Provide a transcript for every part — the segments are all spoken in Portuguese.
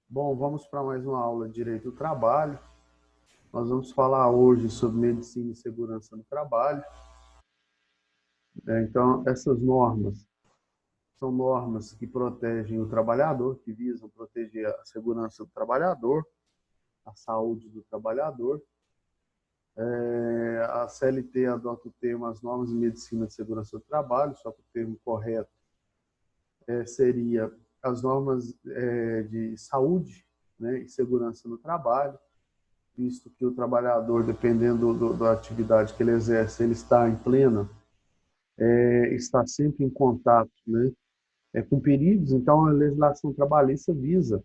Bom, vamos para mais uma aula de Direito do Trabalho. Nós vamos falar hoje sobre medicina e segurança no trabalho. Então, essas normas são normas que protegem o trabalhador, que visam proteger a segurança do trabalhador, a saúde do trabalhador. A CLT adota o termo as normas de medicina e segurança do trabalho, só que o termo correto seria as normas de saúde, né, e segurança no trabalho, visto que o trabalhador, dependendo da atividade que ele exerce, ele está em plena, está sempre em contato, né, com perigos. Então, a legislação trabalhista visa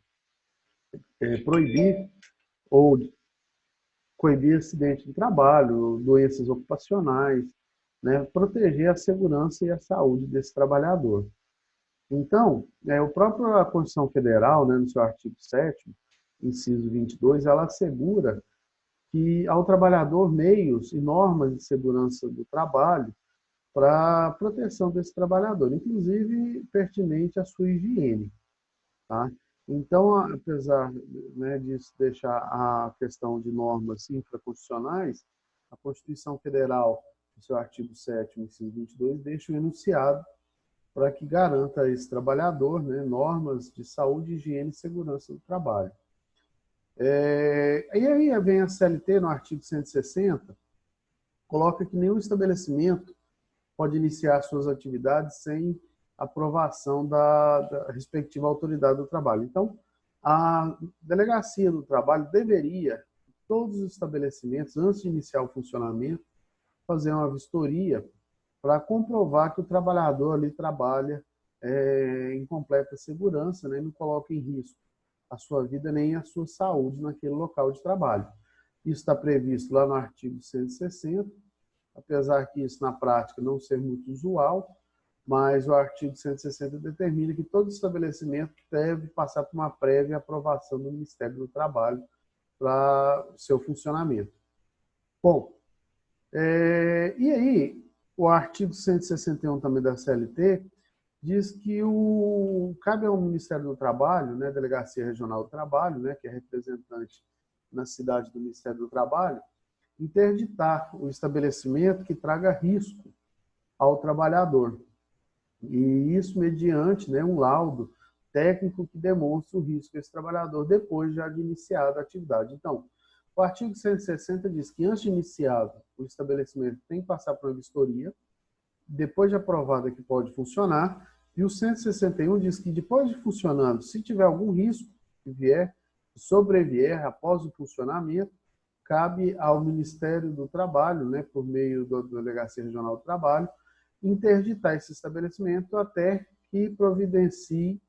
proibir ou coibir acidente de trabalho, doenças ocupacionais, né, proteger a segurança e a saúde desse trabalhador. Então, o próprio a Constituição Federal, né, no seu artigo 7º, inciso 22, ela assegura que ao trabalhador meios e normas de segurança do trabalho para a proteção desse trabalhador, inclusive pertinente à sua higiene. Tá? Então, apesar, né, disso deixar a questão de normas infraconstitucionais, a Constituição Federal, no seu artigo 7º, inciso 22, deixa o enunciado para que garanta a esse trabalhador, né, normas de saúde, higiene e segurança do trabalho. E aí vem a CLT, no artigo 160, coloca que nenhum estabelecimento pode iniciar suas atividades sem aprovação da respectiva autoridade do trabalho. Então, a Delegacia do Trabalho deveria, todos os estabelecimentos, antes de iniciar o funcionamento, fazer uma vistoria para comprovar que o trabalhador ali trabalha em completa segurança, né, e não coloca em risco a sua vida nem a sua saúde naquele local de trabalho. Isso está previsto lá no artigo 160, apesar que isso na prática não ser muito usual, mas o artigo 160 determina que todo estabelecimento deve passar por uma prévia aprovação do Ministério do Trabalho para o seu funcionamento. Bom, e aí o artigo 161 também da CLT diz que cabe ao Ministério do Trabalho, né, Delegacia Regional do Trabalho, né, que é representante na cidade do Ministério do Trabalho, interditar o estabelecimento que traga risco ao trabalhador. E isso mediante, né, um laudo técnico que demonstra o risco desse trabalhador depois já de iniciada a atividade. Então, o artigo 160 diz que antes de iniciado o estabelecimento tem que passar por uma vistoria, depois de aprovada que pode funcionar, e o 161 diz que depois de funcionando, se tiver algum risco que vier, que sobrevier após o funcionamento, cabe ao Ministério do Trabalho, né, por meio da Delegacia Regional do Trabalho, interditar esse estabelecimento até que providencie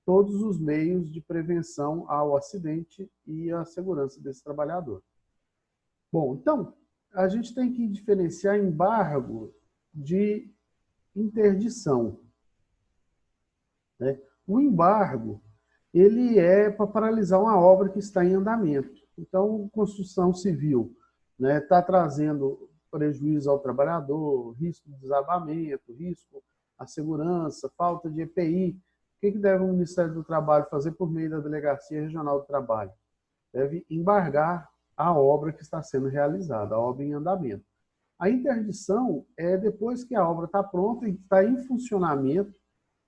todos os meios de prevenção ao acidente e à segurança desse trabalhador. Bom, então, a gente tem que diferenciar embargo de interdição. Né? O embargo, ele é para paralisar uma obra que está em andamento. Então, construção civil está trazendo prejuízo ao trabalhador, risco de desabamento, risco à segurança, falta de EPI. O que deve o Ministério do Trabalho fazer por meio da Delegacia Regional do Trabalho? Deve embargar a obra que está sendo realizada, a obra em andamento. A interdição é depois que a obra está pronta e está em funcionamento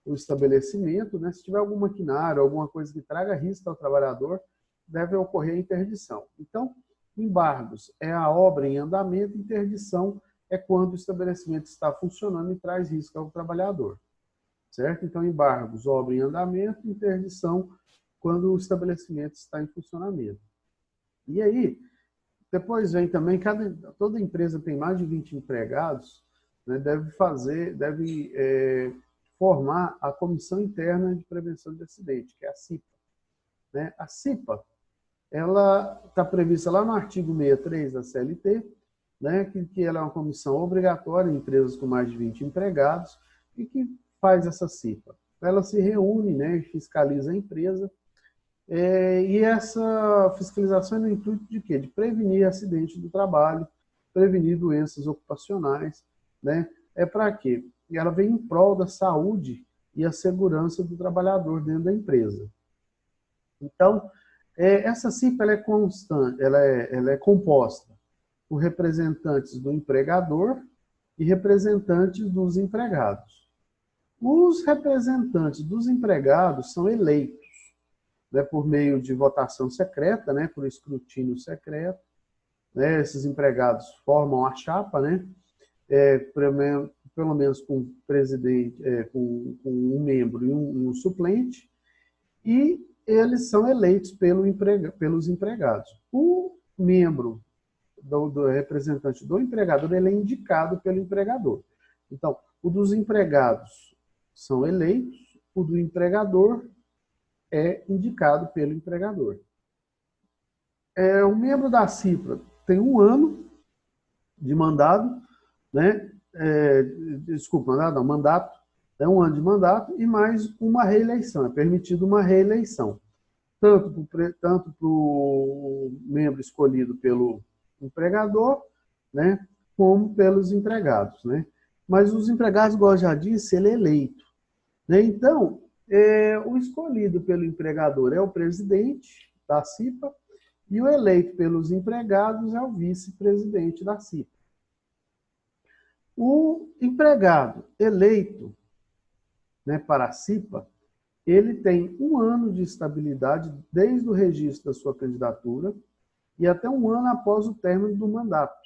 o estabelecimento, né? Se tiver algum maquinário, alguma coisa que traga risco ao trabalhador, deve ocorrer a interdição. Então, embargos é a obra em andamento, interdição é quando o estabelecimento está funcionando e traz risco ao trabalhador. Certo? Então, embargos, obra em andamento, interdição, quando o estabelecimento está em funcionamento. E aí, depois vem também, toda empresa tem mais de 20 empregados, né, deve formar a Comissão Interna de Prevenção de Acidente, que é a CIPA. Né? A CIPA, ela está prevista lá no artigo 63 da CLT, né, que ela é uma comissão obrigatória em empresas com mais de 20 empregados e que faz essa CIPA. Ela se reúne, né, e fiscaliza a empresa, e essa fiscalização é no intuito de quê? De prevenir acidentes do trabalho, prevenir doenças ocupacionais, né? É para quê? Ela vem em prol da saúde e a segurança do trabalhador dentro da empresa. Então, essa CIPA ela é constante, ela é composta por representantes do empregador e representantes dos empregados. Os representantes dos empregados são eleitos, né, por meio de votação secreta, né, por escrutínio secreto. Né, esses empregados formam a chapa, né, pelo menos com um presidente, com um membro e um suplente, e eles são eleitos pelos empregados. O membro do representante do empregador, ele é indicado pelo empregador. Então, o dos empregados são eleitos, o do empregador é indicado pelo empregador. O membro da CIPRA tem 1 ano de mandado, né? Mandato, 1 ano de mandato e mais uma reeleição. É permitido uma reeleição, tanto para o membro escolhido pelo empregador, né, como pelos empregados, né? Mas os empregados, igual eu já disse, ele é eleito, né? Então, o escolhido pelo empregador é o presidente da CIPA e o eleito pelos empregados é o vice-presidente da CIPA. O empregado eleito, né, para a CIPA, ele tem 1 ano de estabilidade desde o registro da sua candidatura e até 1 ano após o término do mandato.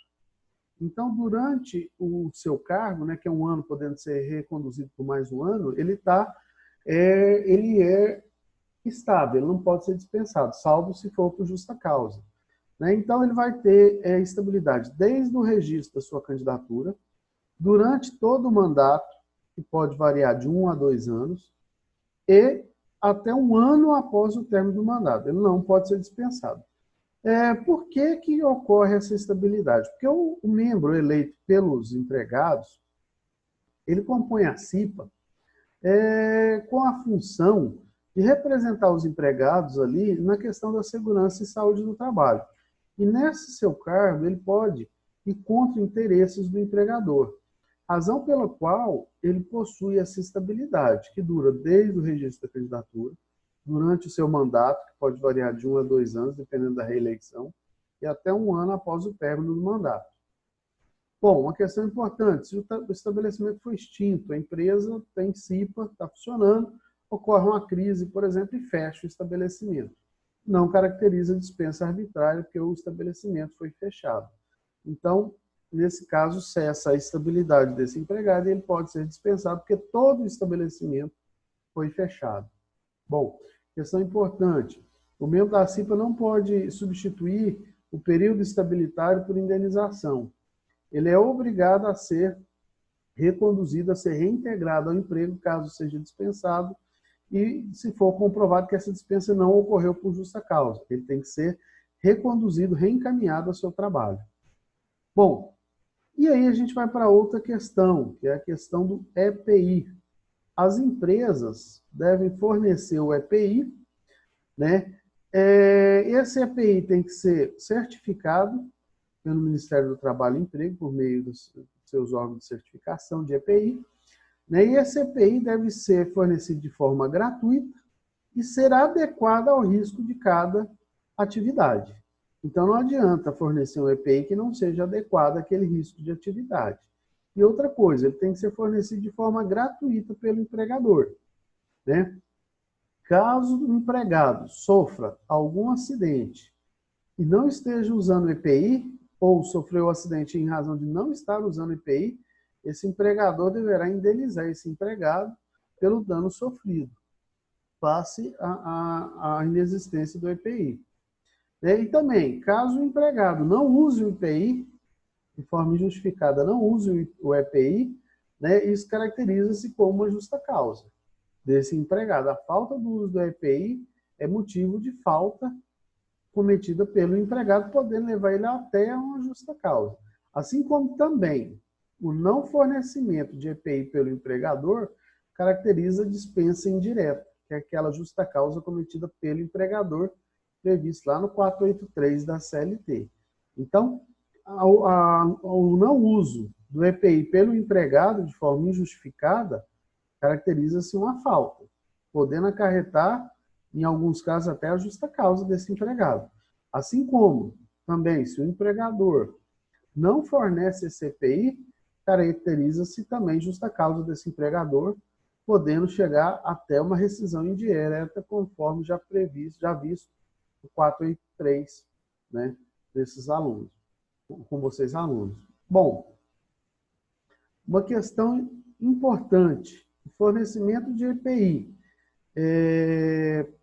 Então, durante o seu cargo, né, que é 1 ano podendo ser reconduzido por mais 1 ano, ele é estável, ele não pode ser dispensado, salvo se for por justa causa. Né? Então, ele vai ter estabilidade desde o registro da sua candidatura, durante todo o mandato, que pode variar de 1 a 2 anos, e até 1 ano após o término do mandato. Ele não pode ser dispensado. Por que ocorre essa estabilidade? Porque o membro eleito pelos empregados, ele compõe a CIPA com a função de representar os empregados ali na questão da segurança e saúde do trabalho. E nesse seu cargo, ele pode ir contra interesses do empregador, razão pela qual ele possui essa estabilidade, que dura desde o registro da candidatura, durante o seu mandato, que pode variar de 1 a 2 anos, dependendo da reeleição, e até 1 ano após o término do mandato. Bom, uma questão importante, se o estabelecimento foi extinto, a empresa tem CIPA, está funcionando, ocorre uma crise, por exemplo, e fecha o estabelecimento. Não caracteriza dispensa arbitrária, porque o estabelecimento foi fechado. Então, nesse caso, cessa a estabilidade desse empregado e ele pode ser dispensado, porque todo o estabelecimento foi fechado. Bom, questão importante, o membro da CIPA não pode substituir o período estabilitário por indenização. Ele é obrigado a ser reconduzido, a ser reintegrado ao emprego, caso seja dispensado, e se for comprovado que essa dispensa não ocorreu por justa causa. Ele tem que ser reconduzido, reencaminhado ao seu trabalho. Bom, e aí a gente vai para outra questão, que é a questão do EPI. As empresas devem fornecer o EPI, né? Esse EPI tem que ser certificado pelo Ministério do Trabalho e Emprego, por meio dos seus órgãos de certificação de EPI, né? E esse EPI deve ser fornecido de forma gratuita e ser adequado ao risco de cada atividade. Então, não adianta fornecer um EPI que não seja adequado àquele risco de atividade. E outra coisa, ele tem que ser fornecido de forma gratuita pelo empregador, né? Caso o empregado sofra algum acidente e não esteja usando o EPI, ou sofreu um acidente em razão de não estar usando o EPI, esse empregador deverá indenizar esse empregado pelo dano sofrido, face à inexistência do EPI. E também, caso o empregado não use o EPI, de forma injustificada, não use o EPI, né, isso caracteriza-se como uma justa causa desse empregado. A falta do uso do EPI é motivo de falta cometida pelo empregado, podendo levar ele até a uma justa causa. Assim como também o não fornecimento de EPI pelo empregador caracteriza dispensa indireta, que é aquela justa causa cometida pelo empregador, previsto lá no 483 da CLT. Então, o não uso do EPI pelo empregado de forma injustificada caracteriza-se uma falta, podendo acarretar em alguns casos até a justa causa desse empregado. Assim como, também, se o empregador não fornece esse EPI, caracteriza-se também justa causa desse empregador, podendo chegar até uma rescisão indireta, conforme já previsto, já visto no 483, né, desses alunos, com vocês alunos. Bom, uma questão importante, o fornecimento de EPI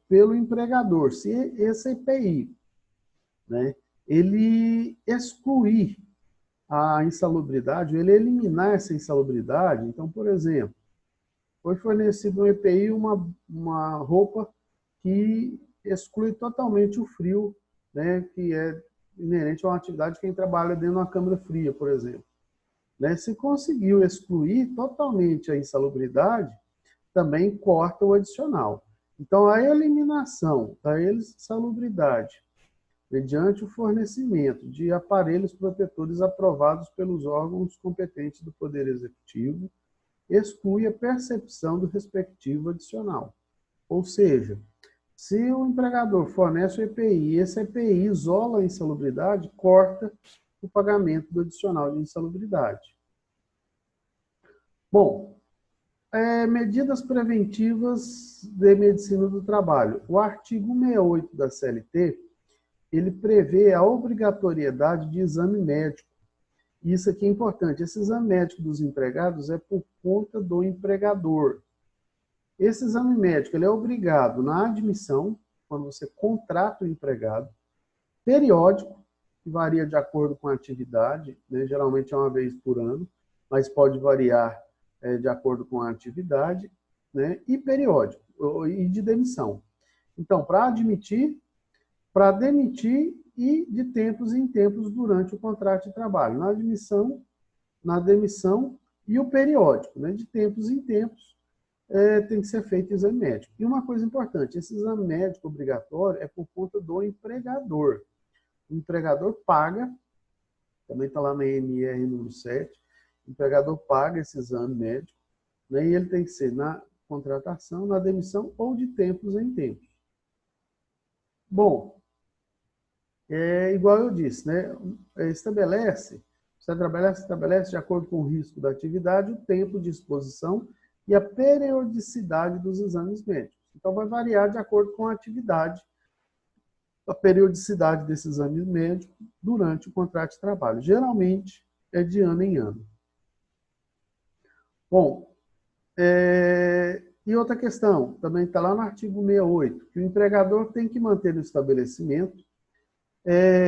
pelo empregador. Se esse EPI, né, ele excluir a insalubridade, ele eliminar essa insalubridade, então, por exemplo, foi fornecido um EPI, uma roupa que exclui totalmente o frio, né, que é inerente a uma atividade de quem trabalha dentro de uma câmara fria, por exemplo. Né? Se conseguiu excluir totalmente a insalubridade, também corta o adicional. Então, a eliminação da insalubridade mediante o fornecimento de aparelhos protetores aprovados pelos órgãos competentes do Poder Executivo, exclui a percepção do respectivo adicional. Ou seja, se o empregador fornece o EPI e esse EPI isola a insalubridade, corta o pagamento do adicional de insalubridade. Bom, medidas preventivas de medicina do trabalho. O artigo 68 da CLT, ele prevê a obrigatoriedade de exame médico. Isso aqui é importante. Esse exame médico dos empregados é por conta do empregador. Esse exame médico ele é obrigado na admissão, quando você contrata o empregado, periódico, que varia de acordo com a atividade, né? Geralmente é uma vez por ano, mas pode variar de acordo com a atividade, né? E periódico, e de demissão. Então, para admitir, para demitir e de tempos em tempos durante o contrato de trabalho. Na admissão, na demissão e o periódico, né? De tempos em tempos, tem que ser feito exame médico. E uma coisa importante, esse exame médico obrigatório é por conta do empregador. O empregador paga, também está lá na NR número 7, o empregador paga esse exame médico, né? E ele tem que ser na contratação, na demissão ou de tempos em tempos. Bom, igual eu disse, né? Estabelece de acordo com o risco da atividade, o tempo de exposição e a periodicidade dos exames médicos. Então, vai variar de acordo com a atividade, a periodicidade desses exames médicos durante o contrato de trabalho. Geralmente, é de ano em ano. Bom, e outra questão, também está lá no artigo 68, que o empregador tem que manter no estabelecimento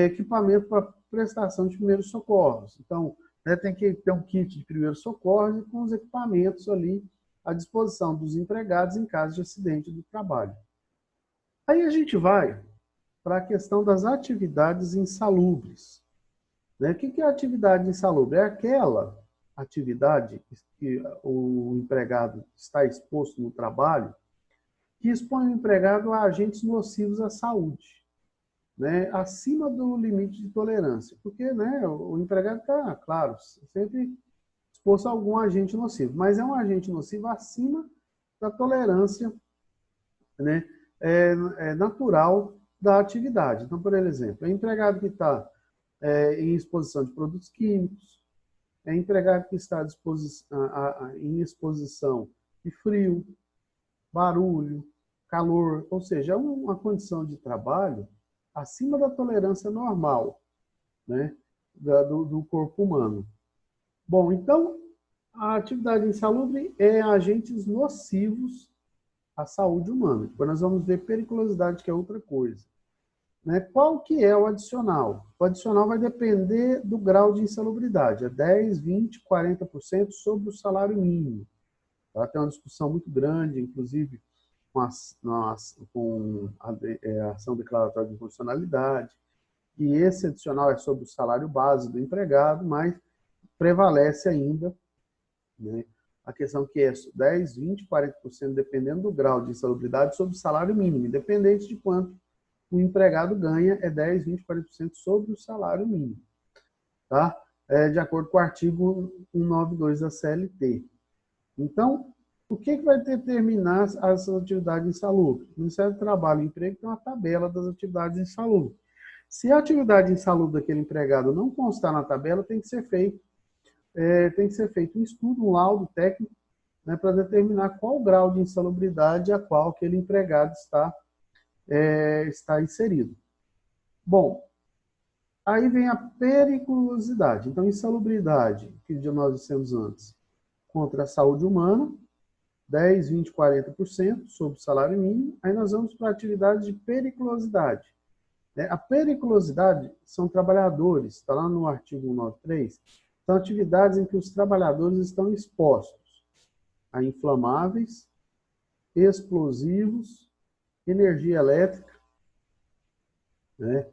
equipamento para prestação de primeiros socorros. Então, tem que ter um kit de primeiros socorros e com os equipamentos ali à disposição dos empregados em caso de acidente do trabalho. Aí a gente vai para a questão das atividades insalubres. O que é atividade insalubre? É aquela atividade que o empregado está exposto no trabalho que expõe o empregado a agentes nocivos à saúde, né, acima do limite de tolerância. Porque, né, o empregado está, claro, sempre exposto a algum agente nocivo, mas é um agente nocivo acima da tolerância, né, natural da atividade. Então, por exemplo, é empregado que está em exposição de produtos químicos, é empregado que está em exposição de frio, barulho, calor, ou seja, é uma condição de trabalho acima da tolerância normal, né, do corpo humano. Bom, então, a atividade insalubre é agentes nocivos à saúde humana. Depois nós vamos ver periculosidade, que é outra coisa. Né? Qual que é o adicional? O adicional vai depender do grau de insalubridade. É 10%, 20%, 40% sobre o salário mínimo. Ela tem uma discussão muito grande, inclusive com a ação declaratória de inconstitucionalidade. E esse adicional é sobre o salário base do empregado, mas prevalece ainda, né, a questão que é 10%, 20%, 40%, dependendo do grau de insalubridade, sobre o salário mínimo, independente de quanto o empregado ganha, é 10%, 20%, 40% sobre o salário mínimo. Tá? De acordo com o artigo 192 da CLT. Então, O que vai determinar as atividades insalubres? O Ministério do Trabalho e Emprego tem uma tabela das atividades insalubres. Se a atividade insalubre daquele empregado não constar na tabela, tem que ser feito um estudo, um laudo técnico, né, para determinar qual o grau de insalubridade a qual aquele empregado está inserido. Bom, aí vem a periculosidade. Então, insalubridade, que nós dissemos antes, contra a saúde humana, 10, 20, 40% sobre o salário mínimo. Aí nós vamos para a atividade de periculosidade. A periculosidade são trabalhadores, está lá no artigo 193, são atividades em que os trabalhadores estão expostos a inflamáveis, explosivos, energia elétrica, né?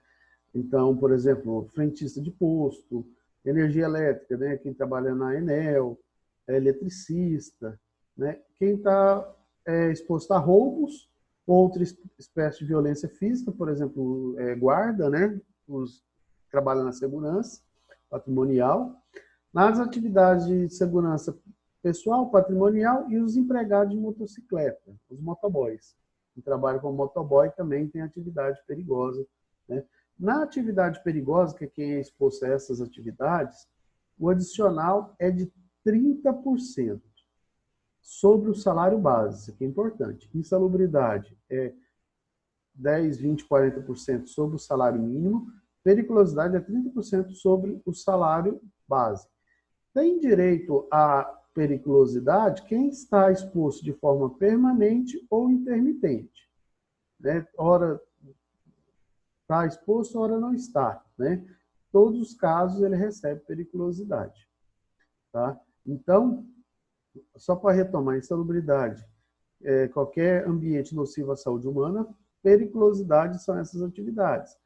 Então, por exemplo, frentista de posto, energia elétrica, né? Quem trabalha na Enel, eletricista, né? Quem está exposto a roubos, outra espécie de violência física, por exemplo, guarda, né? Os que trabalham na segurança patrimonial, nas atividades de segurança pessoal, patrimonial e os empregados de motocicleta, os motoboys. Quem trabalha como motoboy também tem atividade perigosa, né? Na atividade perigosa, que é quem é exposto a essas atividades, o adicional é de 30% sobre o salário base, isso aqui é importante. Insalubridade é 10, 20, 40% sobre o salário mínimo, periculosidade é 30% sobre o salário base. Tem direito à periculosidade quem está exposto de forma permanente ou intermitente, né? Ora está exposto, ora não está, né? Todos os casos ele recebe periculosidade, tá? Então, só para retomar, insalubridade, qualquer ambiente nocivo à saúde humana, periculosidade são essas atividades.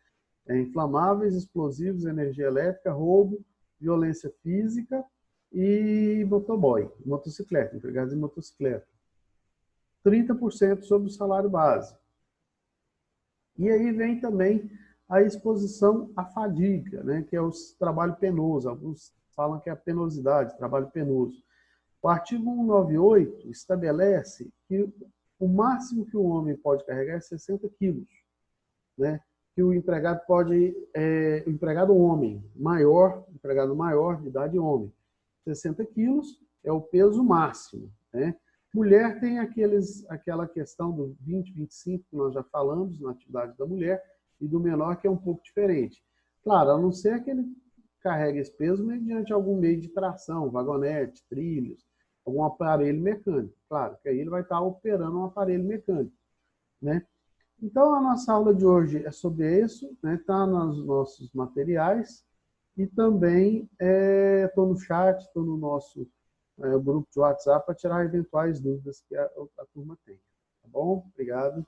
Inflamáveis, explosivos, energia elétrica, roubo, violência física e motoboy, motocicleta, empregado de motocicleta. 30% sobre o salário base. E aí vem também a exposição à fadiga, né, que é o trabalho penoso. Alguns falam que é a penosidade, trabalho penoso. O artigo 198 estabelece que o máximo que o homem pode carregar é 60 quilos, né? Que o empregado o empregado homem, empregado maior de idade homem, 60 quilos é o peso máximo, né? Mulher tem aquela questão do 20, 25, que nós já falamos na atividade da mulher, e do menor, que é um pouco diferente. Claro, a não ser que ele carregue esse peso mediante algum meio de tração, vagonete, trilhos, algum aparelho mecânico. Claro, que aí ele vai estar operando um aparelho mecânico, né? Então, a nossa aula de hoje é sobre isso, né? Está nos nossos materiais e também estou no chat, estou no nosso grupo de WhatsApp para tirar eventuais dúvidas que a turma tem. Tá bom? Obrigado.